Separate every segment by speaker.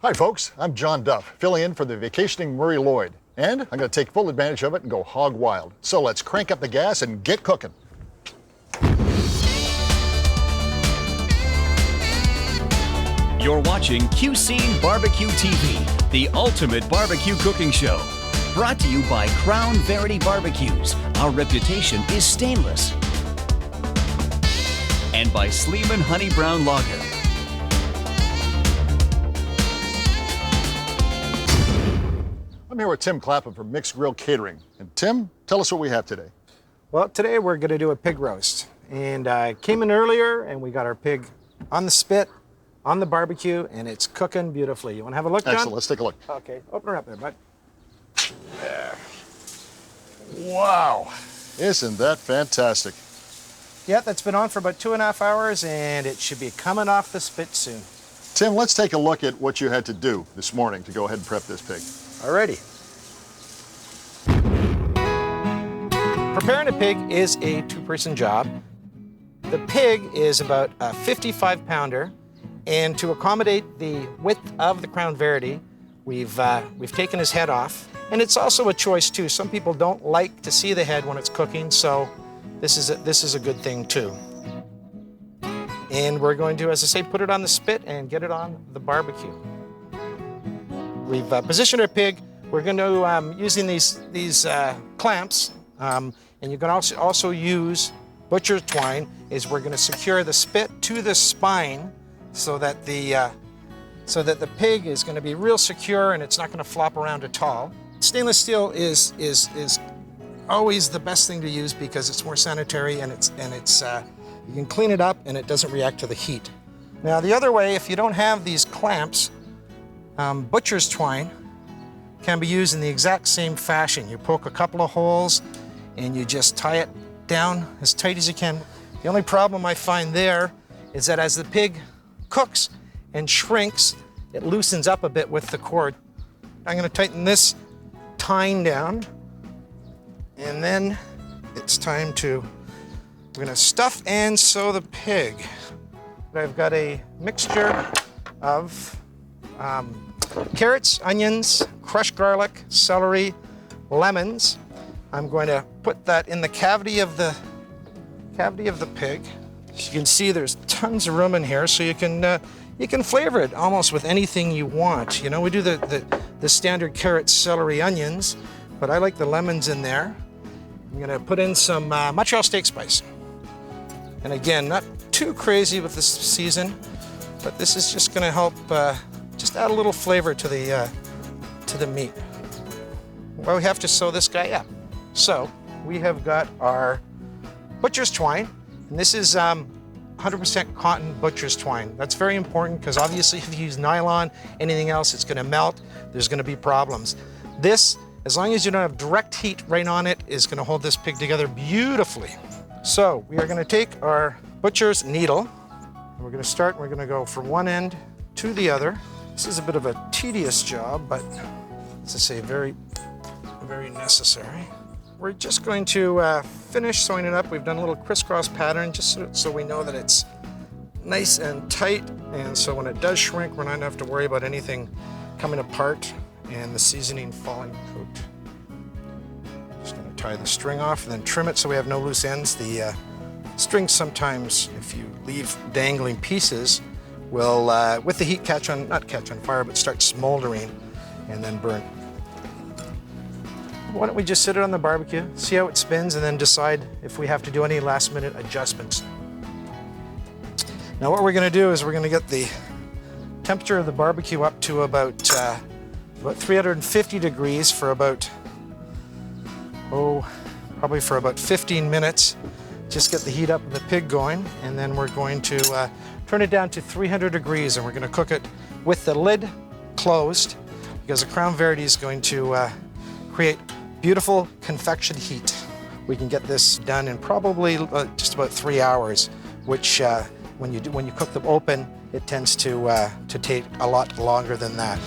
Speaker 1: Hi folks, I'm John Duff, filling in for the vacationing Murray Lloyd. And I'm going to take full advantage of it and go hog wild. So let's crank up the gas and get cooking.
Speaker 2: You're watching QC Barbecue TV, the ultimate barbecue cooking show. Brought to you by Crown Verity Barbecues. Our reputation is stainless. And by Sleeman Honey Brown Lager.
Speaker 1: I'm here with Tim Clapham from Mixed Grill Catering. And Tim, tell us what we have today.
Speaker 3: Well, today we're going to do a pig roast. And I came in earlier and we got our pig on the spit, on the barbecue, and it's cooking beautifully. You want to have a look, John?
Speaker 1: Excellent, let's take a look.
Speaker 3: Okay, open her up there, bud.
Speaker 1: There. Wow, isn't that fantastic?
Speaker 3: Yeah, that's been on for about 2.5 hours and it should be coming off the spit soon.
Speaker 1: Tim, let's take a look at what you had to do this morning to go ahead and prep this pig.
Speaker 3: Alrighty. Preparing a pig is a two-person job. The pig is about a 55-pounder, and to accommodate the width of the Crown Verity, we've taken his head off. And it's also a choice too. Some people don't like to see the head when it's cooking, so this is a good thing too. And we're going to, as I say, put it on the spit and get it on the barbecue. We've positioned our pig. We're going to using these clamps, and you can also use butcher's twine. Is we're going to secure the spit to the spine so that the pig is going to be real secure and it's not going to flop around at all. Stainless steel is always the best thing to use because it's more sanitary and it's you can clean it up and it doesn't react to the heat. Now the other way, if you don't have these clamps, butcher's twine can be used in the exact same fashion. You poke a couple of holes and you just tie it down as tight as you can. The only problem I find there is that as the pig cooks and shrinks, it loosens up a bit with the cord. I'm going to tighten this tine down, and then it's time to, we're going to stuff and sew the pig. I've got a mixture of carrots, onions, crushed garlic, celery, lemons. I'm going to put that in the cavity of the pig. As you can see, there's tons of room in here, so you can flavor it almost with anything you want. You know, we do the standard carrots, celery, onions, but I like the lemons in there. I'm gonna put in some Montreal steak spice. And again, not too crazy with this season, but this is just gonna help just add a little flavor to the meat. Well, we have to sew this guy up. So we have got our butcher's twine, and this is 100% cotton butcher's twine. That's very important because obviously if you use nylon, anything else, it's going to melt. There's going to be problems. This, as long as you don't have direct heat right on it, is going to hold this pig together beautifully. So we are going to take our butcher's needle, and we're going to start, we're going to go from one end to the other. This is a bit of a tedious job, but as I say, very, very necessary. We're just going to finish sewing it up. We've done a little crisscross pattern just so we know that it's nice and tight, and so when it does shrink, we're not going to have to worry about anything coming apart and the seasoning falling out. Just going to tie the string off and then trim it so we have no loose ends. The string sometimes, if you leave dangling pieces, will, with the heat not catch on fire, but start smoldering and then burn. Why don't we just sit it on the barbecue, see how it spins, and then decide if we have to do any last minute adjustments. Now what we're going to do is we're going to get the temperature of the barbecue up to about 350 degrees for about, probably for about 15 minutes. Just get the heat up and the pig going, and then we're going to turn it down to 300 degrees, and we're going to cook it with the lid closed because the Crown Verity is going to create beautiful convection heat. We can get this done in probably just about 3 hours, which when you cook them open, it tends to take a lot longer than that.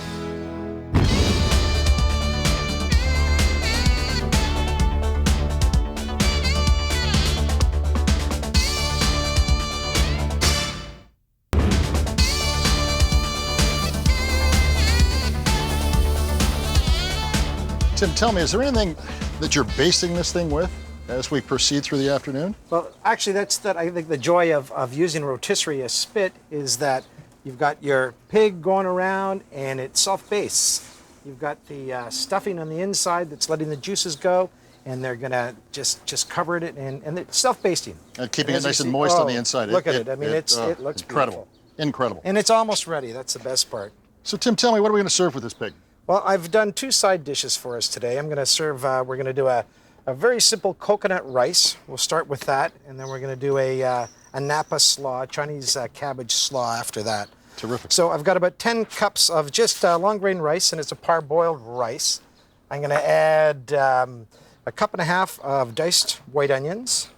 Speaker 1: Tim, tell me, is there anything that you're basting this thing with as we proceed through the afternoon?
Speaker 3: Well, actually, I think the joy of using rotisserie as spit is that you've got your pig going around and it's self-based. You've got the stuffing on the inside that's letting the juices go, and they're gonna just cover it and it's self-basting.
Speaker 1: And keeping it nice and moist on the inside.
Speaker 3: Look at it. I mean, it looks
Speaker 1: incredible.
Speaker 3: beautiful.
Speaker 1: Incredible.
Speaker 3: And it's almost ready. That's the best part.
Speaker 1: So Tim, tell me, what are we going to serve with this pig?
Speaker 3: Well, I've done 2 side dishes for us today. I'm going to serve, we're going to do a very simple coconut rice. We'll start with that, and then we're going to do a Nappa Slaw, Chinese cabbage slaw after that.
Speaker 1: Terrific.
Speaker 3: So I've got about 10 cups of just long grain rice, and it's a parboiled rice. I'm going to add a cup and a half of diced white onions.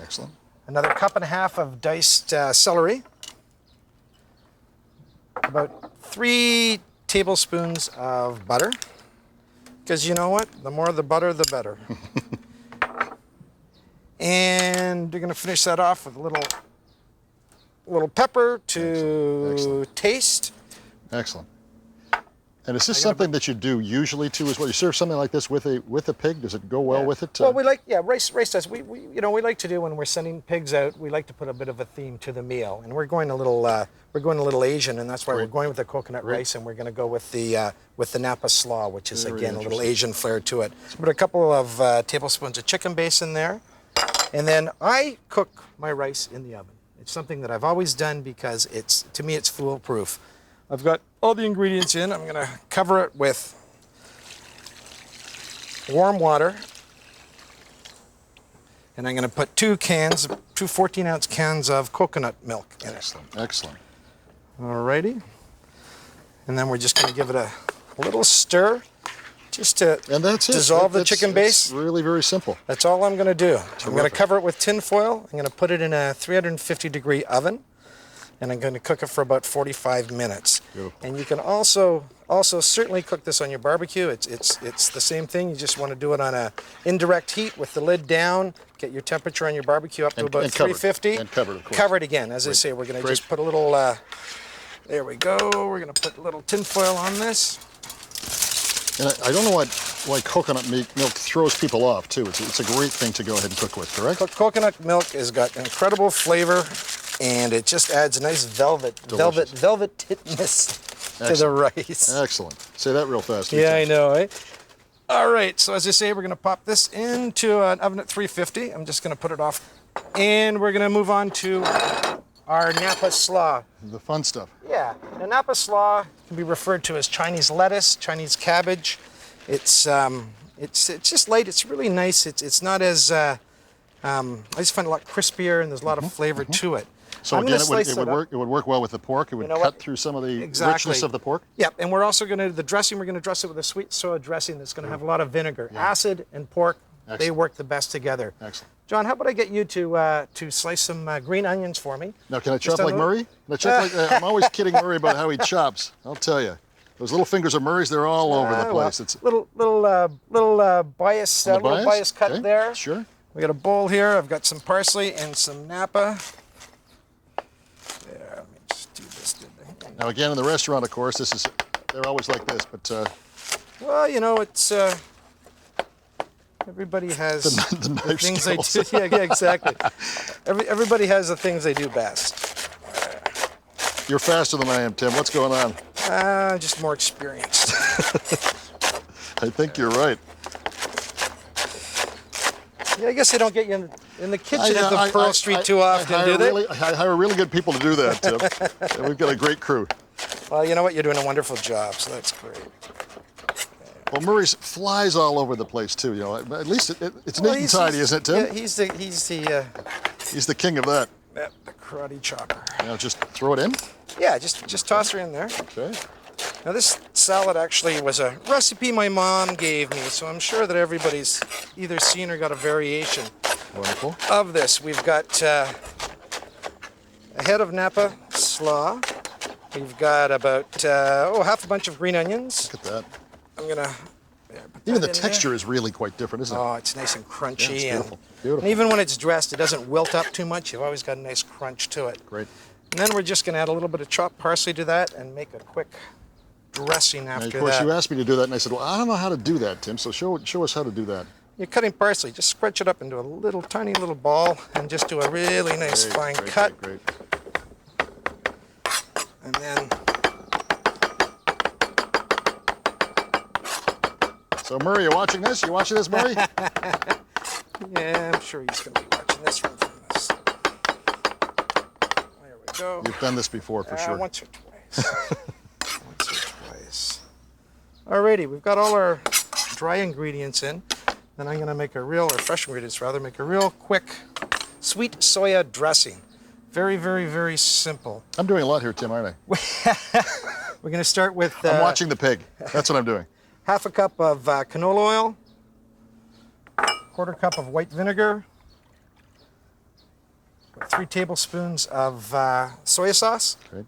Speaker 1: Excellent.
Speaker 3: Another cup and a half of diced celery. About 3 tablespoons of butter, because you know what? The more the butter, the better. And you're going to finish that off with a little pepper to
Speaker 1: Excellent.
Speaker 3: taste.
Speaker 1: Excellent. And is this something that you do usually too? Is what you serve something like this with a pig? Does it go well with it?
Speaker 3: Well, we like rice does. We we like to do when we're sending pigs out. We like to put a bit of a theme to the meal, and we're going a little Asian, and that's why we're going with the coconut rice, and we're going to go with the Nappa Slaw, which is again a little Asian flair to it. So put a couple of tablespoons of chicken base in there, and then I cook my rice in the oven. It's something that I've always done because to me it's foolproof. I've got all the ingredients in. I'm going to cover it with warm water. And I'm going to put 2 14-ounce cans of coconut milk in it.
Speaker 1: Excellent. Excellent.
Speaker 3: Alrighty. And then we're just going to give it a little stir just to dissolve the chicken base.
Speaker 1: It's really very simple.
Speaker 3: That's all I'm going to do. I'm going to cover it with tin foil. I'm going to put it in a 350-degree oven. And I'm going to cook it for about 45 minutes.
Speaker 1: Beautiful.
Speaker 3: And you can also certainly cook this on your barbecue. It's the same thing. You just want to do it on a indirect heat with the lid down. Get your temperature on your barbecue up to about 350.
Speaker 1: And covered, of course.
Speaker 3: Covered again. As I say, we're going to just put a little. There we go. We're going to put a little tin foil on this.
Speaker 1: And I don't know why coconut milk throws people off too. It's a great thing to go ahead and cook with, correct?
Speaker 3: Coconut milk has got incredible flavor. And it just adds a nice velvetness to the rice.
Speaker 1: Excellent. Say that real fast.
Speaker 3: Yeah, I know, eh? All right, so as I say, we're going to pop this into an oven at 350. I'm just going to put it off. And we're going to move on to our Nappa Slaw.
Speaker 1: The fun stuff.
Speaker 3: Yeah, the Nappa Slaw can be referred to as Chinese lettuce, Chinese cabbage. It's just light. It's really nice. It's not as I just find it a lot crispier, and there's a lot of flavor to it.
Speaker 1: So again, it would work well with the pork. It would cut through some of the richness of the pork.
Speaker 3: Yep, and we're also going to we're going to dress it with a sweet soy dressing that's going to have a lot of vinegar. Yeah. Acid and pork, they work the best together.
Speaker 1: Excellent.
Speaker 3: John, how about I get you to slice some green onions for me?
Speaker 1: Now, can I chop like Murray? Can I chop like, I'm always kidding Murray about how he chops. I'll tell you. Those little fingers of Murray's, they're all over the place.
Speaker 3: Well, it's little bias cut there.
Speaker 1: Sure.
Speaker 3: We got a bowl here. I've got some parsley and some Nappa. There, let me just do this.
Speaker 1: Now again, in the restaurant, of course, they're always like this, but.
Speaker 3: Well, it's everybody has
Speaker 1: the
Speaker 3: things they do. Yeah, exactly. Everybody has the things they do best.
Speaker 1: You're faster than I am, Tim. What's going on?
Speaker 3: Just more experienced.
Speaker 1: I think you're right.
Speaker 3: Yeah, I guess they don't get you in the kitchen at the Pearl Street too often, do they?
Speaker 1: I hire really good people to do that, Tim. And we've got a great crew.
Speaker 3: Well, you know what? You're doing a wonderful job, so that's great.
Speaker 1: Well, Murray's flies all over the place too. At least it's neat and tidy, isn't it, Tim?
Speaker 3: Yeah, he's the
Speaker 1: king of that.
Speaker 3: The karate chopper.
Speaker 1: Now just throw it in.
Speaker 3: Yeah, just toss her in there.
Speaker 1: Okay.
Speaker 3: Now this salad actually was a recipe my mom gave me, so I'm sure that everybody's either seen or got a variation.
Speaker 1: Wonderful.
Speaker 3: Of this. We've got a head of Nappa Slaw. We've got about half a bunch of green onions.
Speaker 1: Look at that.
Speaker 3: I'm gonna.
Speaker 1: Even the texture is really quite different, isn't it?
Speaker 3: Oh, it's nice and crunchy.
Speaker 1: Yeah, it's beautiful. Beautiful.
Speaker 3: And even when it's dressed, it doesn't wilt up too much. You've always got a nice crunch to it.
Speaker 1: Great.
Speaker 3: And then we're just going to add a little bit of chopped parsley to that and make a quick dressing after
Speaker 1: And of course,
Speaker 3: that.
Speaker 1: you asked me to do that, and I said, well, I don't know how to do that, Tim, so show us how to do that.
Speaker 3: You're cutting parsley. Just scrunch it up into a little tiny little ball and just do a really nice fine cut.
Speaker 1: Great.
Speaker 3: And then,
Speaker 1: So Murray, you watching this? You watching this, Murray?
Speaker 3: yeah, I'm sure he's going to be watching this one from us. There we go.
Speaker 1: You've done this before, for sure.
Speaker 3: Once or twice. Once or twice. Alrighty, we've got all our dry ingredients in. Then I'm going to make or fresh ingredients rather, make a real quick sweet soya dressing. Very, very, very simple.
Speaker 1: I'm doing a lot here, Tim, aren't I?
Speaker 3: We're going to start with...
Speaker 1: I'm watching the pig. That's what I'm doing.
Speaker 3: Half a cup of canola oil, 1/4 cup of white vinegar, 3 tablespoons of soy sauce,
Speaker 1: Great.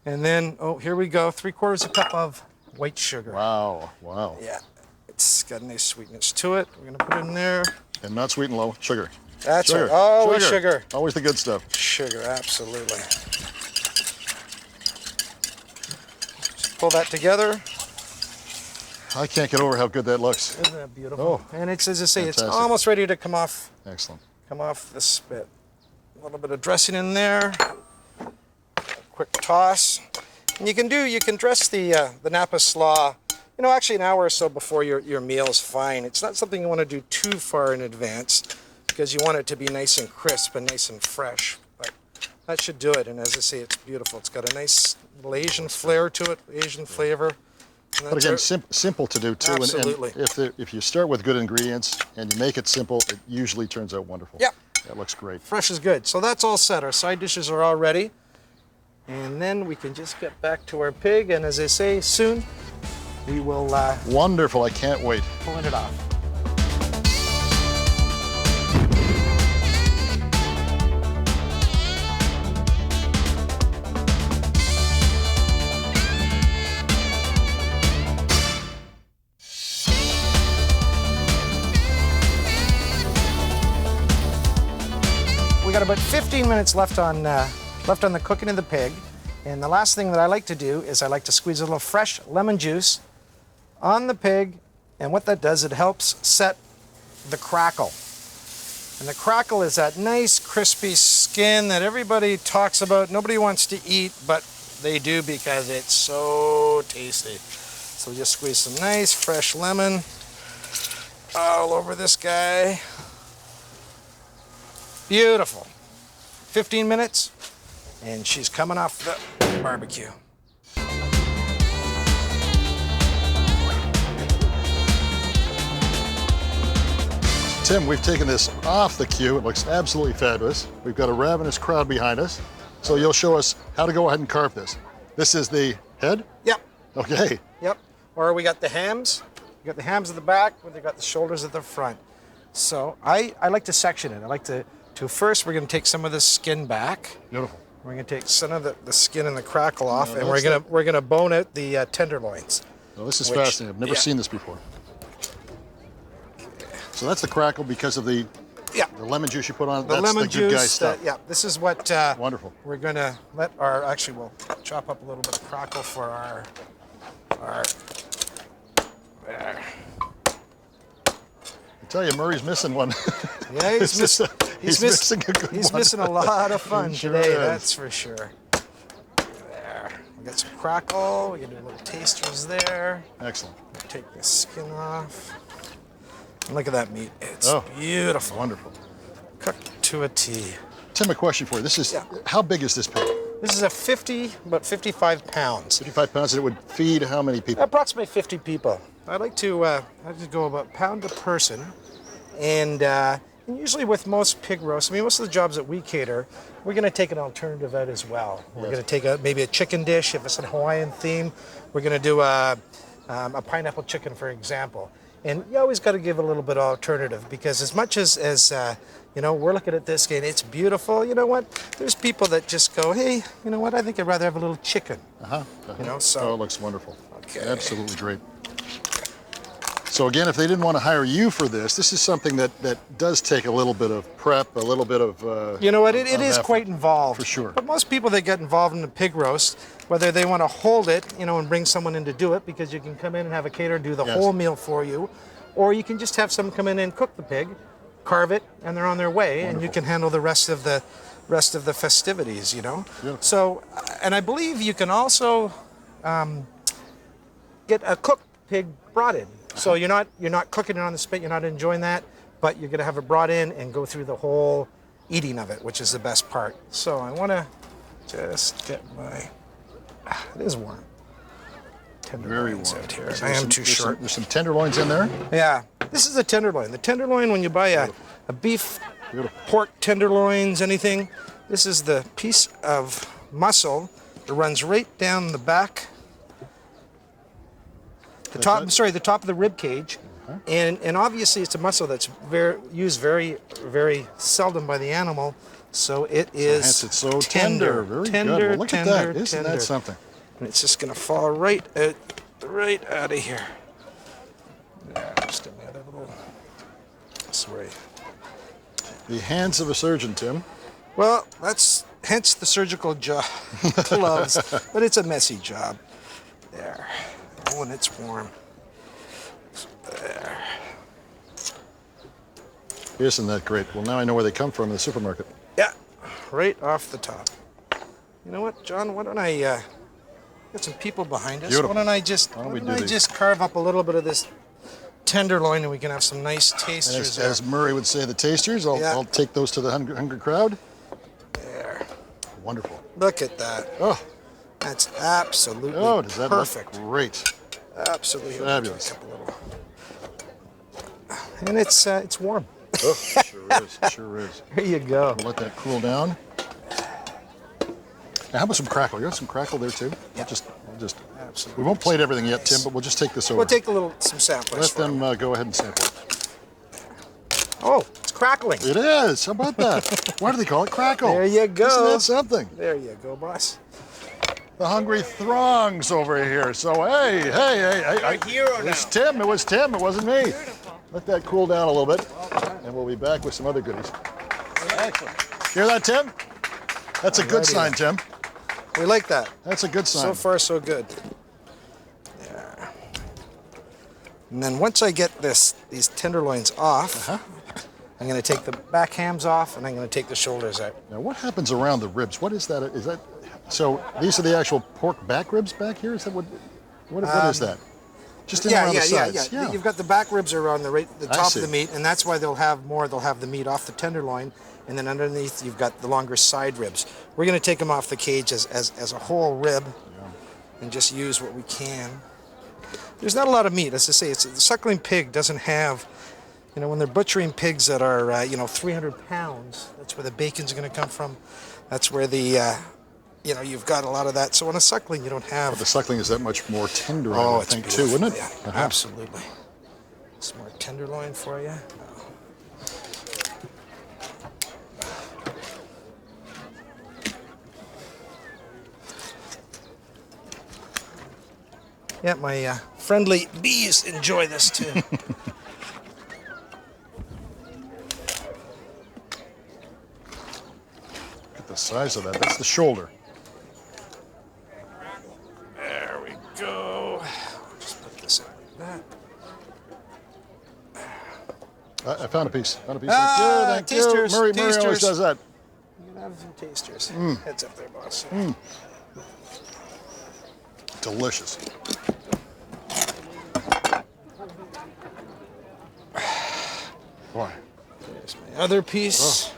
Speaker 3: and then, oh, here we go, 3/4 cup of white sugar.
Speaker 1: Wow.
Speaker 3: Yeah, it's got a nice sweetness to it. We're going to put it in there.
Speaker 1: And not sweet and low, sugar.
Speaker 3: That's
Speaker 1: Sugar.
Speaker 3: right. Always sugar.
Speaker 1: Always the good stuff.
Speaker 3: Sugar, absolutely. Just pull that together.
Speaker 1: I can't get over how good that looks.
Speaker 3: Isn't that beautiful?
Speaker 1: Oh,
Speaker 3: and it's, as I say,
Speaker 1: fantastic.
Speaker 3: it's almost ready to come off
Speaker 1: Excellent.
Speaker 3: the spit. A little bit of dressing in there. A quick toss. And you can dress the Nappa Slaw, you know, actually an hour or so before your meal is fine. It's not something you want to do too far in advance because you want it to be nice and crisp and nice and fresh. But that should do it. And as I say, it's beautiful. It's got a nice little Asian flair to it, Asian flavor.
Speaker 1: But again, simple to do too.
Speaker 3: Absolutely.
Speaker 1: And if you start with good ingredients and you make it simple, it usually turns out wonderful.
Speaker 3: Yep.
Speaker 1: That looks great.
Speaker 3: Fresh is good. So that's all set. Our side dishes are all ready. And then we can just get back to our pig. And as I say, soon we will
Speaker 1: Wonderful. I can't wait.
Speaker 3: pulling it off. We got about 15 minutes left on the cooking of the pig, and the last thing that I like to do is I like to squeeze a little fresh lemon juice on the pig, and what that does, it helps set the crackle. And the crackle is that nice crispy skin that everybody talks about, nobody wants to eat, but they do because it's so tasty. So just squeeze some nice fresh lemon all over this guy. Beautiful. 15 minutes, and she's coming off the barbecue.
Speaker 1: Tim, we've taken this off the queue. It looks absolutely fabulous. We've got a ravenous crowd behind us. So you'll show us how to go ahead and carve this. This is the head?
Speaker 3: Yep.
Speaker 1: Okay.
Speaker 3: Yep. Or we got the hams. We got the hams at the back, or they got the shoulders at the front. So I like to section it. I like to first, we're going to take some of the skin back.
Speaker 1: Beautiful.
Speaker 3: We're going to take some of the skin and the crackle off,
Speaker 1: No,
Speaker 3: and
Speaker 1: that's
Speaker 3: we're going to bone out the tenderloins.
Speaker 1: Well, this is
Speaker 3: Which-
Speaker 1: fascinating. I've never
Speaker 3: yeah.
Speaker 1: seen this before. So that's the crackle because of the lemon juice you put on it.
Speaker 3: The
Speaker 1: That's
Speaker 3: lemon
Speaker 1: the good guy
Speaker 3: juice.
Speaker 1: stuff.
Speaker 3: Yeah, this is what
Speaker 1: Wonderful.
Speaker 3: we're going to let our. Actually, we'll chop up a little bit of crackle for our. There.
Speaker 1: I tell you, Murray's missing one.
Speaker 3: Yeah, he's
Speaker 1: missing a good
Speaker 3: He's
Speaker 1: one.
Speaker 3: missing a lot of fun
Speaker 1: He sure
Speaker 3: today,
Speaker 1: is.
Speaker 3: that's for sure. There. We got some crackle. We can do little tasters there.
Speaker 1: Excellent.
Speaker 3: Take the skin off. And look at that meat. It's
Speaker 1: Oh,
Speaker 3: beautiful.
Speaker 1: Wonderful.
Speaker 3: Cooked to a T.
Speaker 1: Tim, a question for you. This is,
Speaker 3: Yeah.
Speaker 1: how big is this pig?
Speaker 3: This is about 55 pounds.
Speaker 1: 55 pounds, and it would feed how many people?
Speaker 3: Approximately 50 people. I like to go about pound a person, and usually with most pig roasts, I mean, most of the jobs that we cater, we're going to take an alternative out as well. We're going to take maybe a chicken dish if it's a Hawaiian theme. We're going to do a pineapple chicken, for example. And you always got to give a little bit of alternative, because as much as you know, we're looking at this game, it's beautiful. You know what? There's people that just go, hey, you know what? I think I'd rather have a little chicken. You know, so.
Speaker 1: Oh, it looks wonderful.
Speaker 3: Okay.
Speaker 1: Absolutely great. So again, if they didn't want to hire you for this, this is something that does take a little bit of prep, a little bit of
Speaker 3: you know what, it is
Speaker 1: effort,
Speaker 3: quite involved.
Speaker 1: for sure.
Speaker 3: But most people that get involved in the pig roast, whether they want to hold it, you know, and bring someone in to do it, because you can come in and have a caterer do the
Speaker 1: Yes.
Speaker 3: whole meal for you, or you can just have someone come in and cook the pig, carve it, and they're on their way, and you can handle the rest of the festivities, you know.
Speaker 1: Yeah.
Speaker 3: So, and I believe you can also get a cooked pig brought in. So you're not cooking it on the spit, you're not enjoying that, but you're gonna have it brought in and go through the whole eating of it, which is the best part. So I wanna just get my, it is warm.
Speaker 1: Very warm.
Speaker 3: Out here. I am too short.
Speaker 1: There's some tenderloins in there.
Speaker 3: Yeah, this is a tenderloin. The tenderloin, when you buy a beef, pork tenderloins, anything, this is the piece of muscle that runs right down the back, the top of the rib cage, and obviously it's a muscle that's used very, very seldom by the animal, so it is
Speaker 1: Hence it's so tender. Very
Speaker 3: tender,
Speaker 1: good. Well, look
Speaker 3: tender,
Speaker 1: at that. Isn't
Speaker 3: tender.
Speaker 1: that something?
Speaker 3: And it's just gonna fall right out of here. Yeah, just give me a little. Sorry.
Speaker 1: The hands of a surgeon, Tim.
Speaker 3: Well, that's hence the surgical gloves, but it's a messy job. There. Oh, and it's warm. There.
Speaker 1: Isn't that great? Well, now I know where they come from in the supermarket.
Speaker 3: Yeah, right off the top. You know what, John? Why don't I got some people behind us?
Speaker 1: Beautiful.
Speaker 3: Why don't I just carve up a little bit of this tenderloin, and we can have some nice tasters.
Speaker 1: As Murray would say, the tasters. I'll take those to the hungry crowd.
Speaker 3: There.
Speaker 1: Wonderful.
Speaker 3: Look at that.
Speaker 1: Oh,
Speaker 3: That's absolutely
Speaker 1: does that
Speaker 3: perfect.
Speaker 1: look great?
Speaker 3: Absolutely
Speaker 1: Fabulous.
Speaker 3: And it's warm.
Speaker 1: Oh, sure is. Sure is.
Speaker 3: There you go.
Speaker 1: We'll let that cool down. Now, how about some crackle? You got some crackle there too?
Speaker 3: Yeah.
Speaker 1: We'll just.
Speaker 3: Absolutely.
Speaker 1: We won't plate everything yet, Tim, but we'll just take this over.
Speaker 3: We'll take some samplers.
Speaker 1: Let them go ahead and sample it.
Speaker 3: Oh, it's crackling.
Speaker 1: It is. How about that? Why do they call it crackle?
Speaker 3: There you go.
Speaker 1: Isn't that something?
Speaker 3: There you go, boss.
Speaker 1: The hungry throngs over here. So hey.
Speaker 3: hero
Speaker 1: It was Tim. It was Tim. It wasn't me. Let that cool down a little bit, and we'll be back with some other goodies. Excellent. Hear that, Tim? That's a good sign, Tim.
Speaker 3: We like that.
Speaker 1: That's a good sign.
Speaker 3: So far, so good. Yeah. And then once I get these tenderloins off, I'm going to take the back hams off, and I'm going to take the shoulders out.
Speaker 1: Now, what happens around the ribs? What is that? Is that so? These are the actual pork back ribs back here. Is that what is that? Just in around the sides.
Speaker 3: Yeah. You've got the back ribs are on the top
Speaker 1: see.
Speaker 3: of the meat, and that's why they'll have more. They'll have the meat off the tenderloin, and then underneath you've got the longer side ribs. We're going to take them off the cage as a whole rib, and just use what we can. There's not a lot of meat, as I say. The suckling pig doesn't have, when they're butchering pigs that are 300 pounds. That's where the bacon's going to come from. That's where the you've got a lot of that. So on a suckling, you don't have.
Speaker 1: But the suckling is that much more tender, I
Speaker 3: Oh,
Speaker 1: would
Speaker 3: it's
Speaker 1: think,
Speaker 3: beautiful.
Speaker 1: too, wouldn't it?
Speaker 3: Yeah, absolutely. Some more tenderloin for you. Yeah, my friendly bees enjoy this too.
Speaker 1: Look at the size of that. That's the shoulder.
Speaker 3: There we go. Just put this out like that.
Speaker 1: I found a piece. Thank you.
Speaker 3: tasters,
Speaker 1: Murray
Speaker 3: tasters.
Speaker 1: always does that.
Speaker 3: You can have some tasters. Heads up there, boss.
Speaker 1: Delicious. Boy.
Speaker 3: There's my other piece.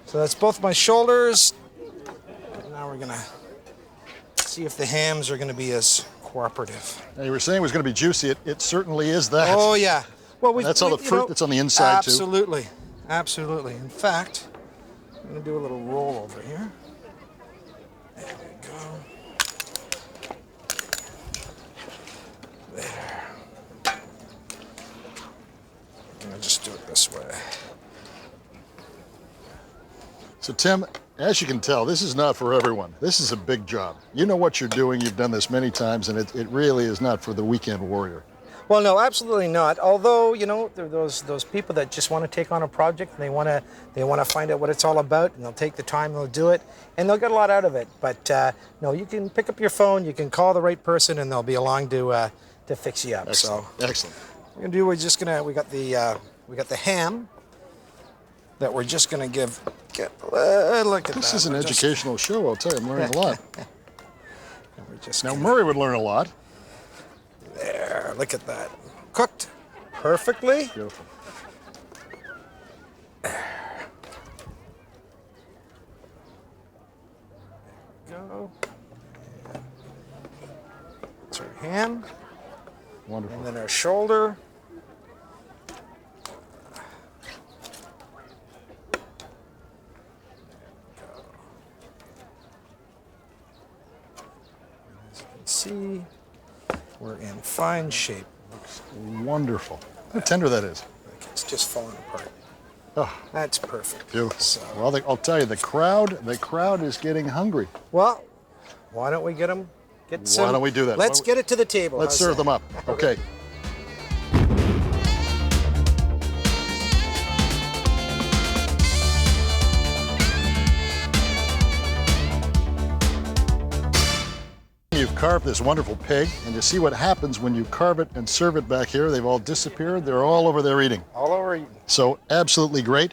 Speaker 3: So that's both my shoulders. And now we're gonna see if the hams are gonna be as cooperative.
Speaker 1: Now, you were saying it was going to be juicy. It certainly is that.
Speaker 3: Oh yeah. Well,
Speaker 1: That's all the fruit that's on the inside, too.
Speaker 3: Absolutely, absolutely. In fact, I'm gonna do a little roll over here. There we go. There. I'm gonna just do it this way.
Speaker 1: So, Tim, as you can tell, this is not for everyone. This is a big job. You know what you're doing. You've done this many times, and it really is not for the weekend warrior.
Speaker 3: Well, no, absolutely not. Although, you know, there are those people that just want to take on a project and they want to find out what it's all about, and they'll take the time, they'll do it, and they'll get a lot out of it. But no, you can pick up your phone, you can call the right person, and they'll be along to fix you up.
Speaker 1: Excellent.
Speaker 3: So
Speaker 1: Excellent.
Speaker 3: we're just gonna we got the ham that we're just gonna get. Look at that.
Speaker 1: This is an educational show. I'll tell you, I'm learning a lot. Now
Speaker 3: Now
Speaker 1: Murray would learn a lot.
Speaker 3: there, look at that. Cooked perfectly.
Speaker 1: Beautiful.
Speaker 3: Go. That's our ham.
Speaker 1: Wonderful.
Speaker 3: And then our shoulder. As you can see, we're in fine shape.
Speaker 1: Wonderful. How tender that is.
Speaker 3: It's just falling apart.
Speaker 1: Oh,
Speaker 3: That's perfect.
Speaker 1: beautiful.
Speaker 3: So,
Speaker 1: Well, I'll tell you, the crowd is getting hungry.
Speaker 3: well, why don't we get them?
Speaker 1: Why don't we do that?
Speaker 3: Let's get it to the table.
Speaker 1: Let's
Speaker 3: How's
Speaker 1: serve
Speaker 3: that?
Speaker 1: them up. Okay. You've carved this wonderful pig, and you see what happens when you carve it and serve it back here. They've all disappeared. They're all over there eating.
Speaker 3: All over eating.
Speaker 1: So absolutely great.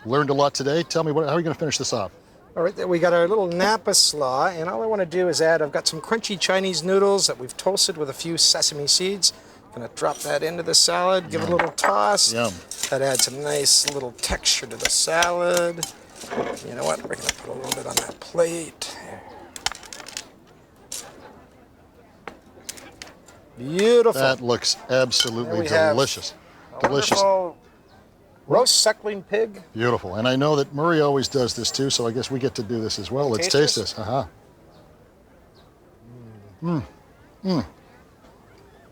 Speaker 1: Learned a lot today. Tell me, how are you going to finish this off?
Speaker 3: All right, we got our little Nappa Slaw, and all I want to do is I've got some crunchy Chinese noodles that we've toasted with a few sesame seeds. Gonna drop that into the salad, give it a little toss.
Speaker 1: Yum.
Speaker 3: That adds a nice little texture to the salad. You know what, we're gonna put a little bit on that plate. Beautiful.
Speaker 1: That looks absolutely
Speaker 3: There we have
Speaker 1: delicious.
Speaker 3: A
Speaker 1: Delicious.
Speaker 3: wonderful roast suckling pig.
Speaker 1: Beautiful. And I know that Murray always does this too, so I guess we get to do this as well. Let's taste this.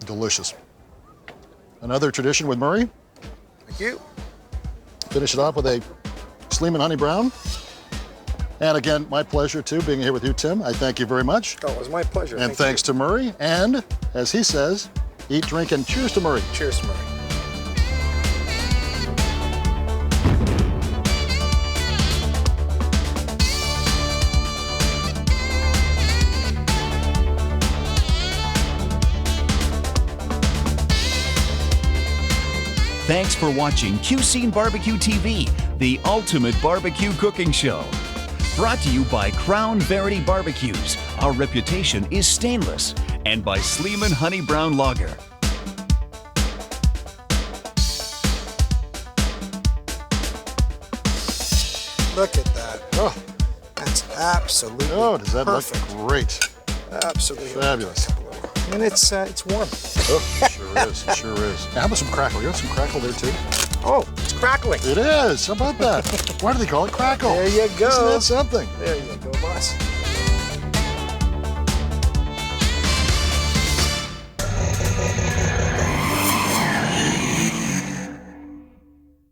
Speaker 1: Delicious. Another tradition with Murray.
Speaker 3: Thank you.
Speaker 1: Finish it off with a Sleeman Honey Brown. And again, my pleasure too, being here with you, Tim. I thank you very much.
Speaker 3: Oh, it was my pleasure.
Speaker 1: And
Speaker 3: Thank
Speaker 1: thanks to Murray. And as he says, eat, drink, and cheers to Murray.
Speaker 3: you. Cheers, Murray.
Speaker 2: Thanks for watching Cuisine Barbecue TV, the ultimate barbecue cooking show. Brought to you by Crown Verity Barbecues. Our reputation is stainless. And by Sleeman Honey Brown Lager.
Speaker 3: Look at that.
Speaker 1: Oh,
Speaker 3: That's absolutely
Speaker 1: does that
Speaker 3: perfect.
Speaker 1: look great?
Speaker 3: Absolutely
Speaker 1: Fabulous.
Speaker 3: And it's warm.
Speaker 1: Oh, it sure is. It sure is. How about some crackle? You got some crackle there too?
Speaker 3: Oh, it's crackling.
Speaker 1: It is. How about that? Why do they call it crackle?
Speaker 3: There you go.
Speaker 1: Isn't that something?
Speaker 3: There you go, boss.